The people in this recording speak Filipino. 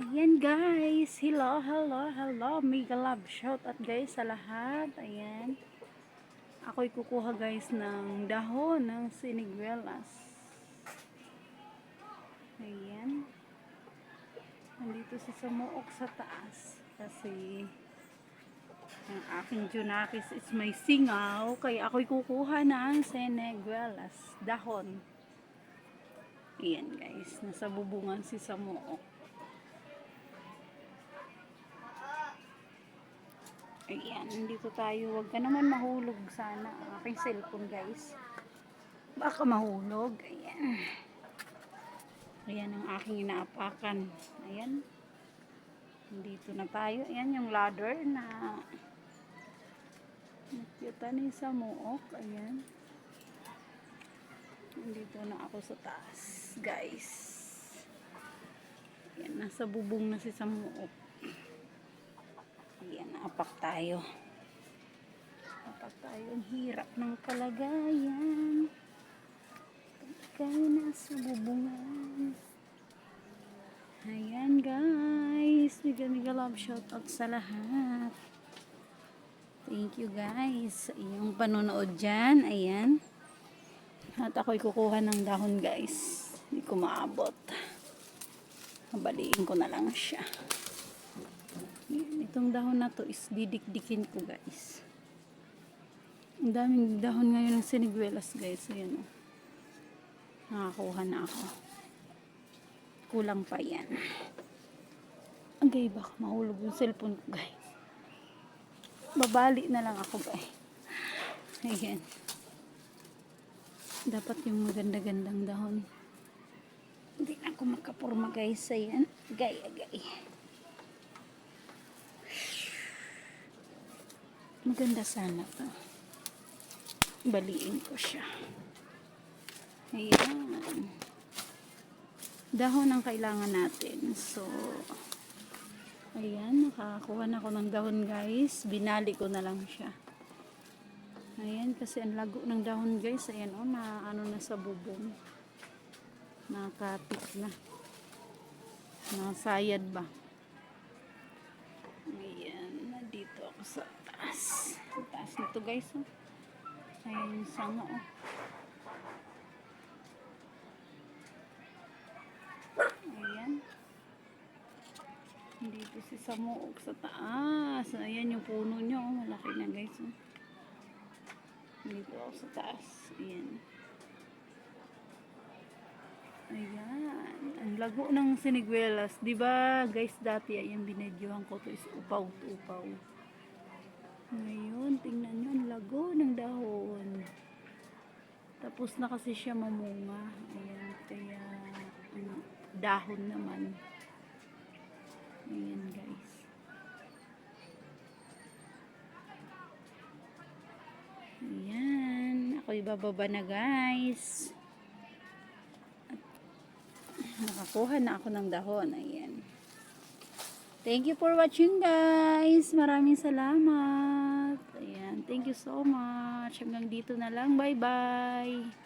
Ayan guys, hello, mega love shout out guys sa lahat. Ayan, ako'y kukuha guys ng dahon ng siniguelas. Ayan, nandito si Samuok sa taas kasi ang aking junakis is may singaw, kaya ako'y kukuha ng siniguelas dahon. Ayan guys, nasa bubungan si Samuok. Ayan, dito tayo. Huwag ka naman mahulog sana. Ang aking cellphone guys. Baka mahulog. Ayan. Ayan ang aking inaapakan. Ayan. Dito na tayo. Ayan yung ladder na nakita ni Samuok. Ayan. Dito na ako sa taas guys. Ayan, nasa bubong na si Samuok. Ayan, naapak tayo. Naapak tayo. Ang hirap ng kalagayan. Pagkaya nasa bubungan. Ayan guys. Mega love shout out sa lahat. Thank you guys sa inyong panonood dyan. Ayan. At ako'y kukuha ng dahon guys. Hindi ko maabot. Habaliin ko na lang siya. Itong dahon na to is didikdikin ko guys. Ang daming dahon ngayon ng siniguelas guys. Ayan o. Nakakuha na ako. Kulang pa yan. Okay, baka mahulog yung cellphone ko guys. Babali na lang ako guys. Ayan. Dapat yung maganda-gandang dahon. Hindi na ako makapurma guys. Ayan. Gay. Maganda sana to. Baliin ko siya. Ayan. Dahon ang kailangan natin. So, ayan. Nakakuha na ako ng dahon guys. Binali ko na lang siya. Ayan. Kasi ang lago ng dahon guys. Ayan o. Na ano na sa bubong. Nakapit na. Nasayad ba? Ayan. Nandito ako sa taas. Ang taas nito guys. Oh. Ayan yung sanga. Oh. Ayan. Dito si Samuok sa taas. Ayan yung puno nyo. Oh. Malaki na guys. Oh. Dito ako sa taas. Ayan. Ayan. Ang lago ng siniguelas. Diba guys dati ayan binedyohan ko to is upaw. Ngayon, tingnan nyo, ang lago ng dahon. Tapos na kasi siya mamunga. Ayan, kaya, dahon naman. Ayan, guys. Ayan, ako'y bababa na, guys. At nakakuha na ako ng dahon. Ayan. Thank you for watching guys. Maraming salamat. Ayan. Thank you so much. Hanggang dito na lang. Bye bye.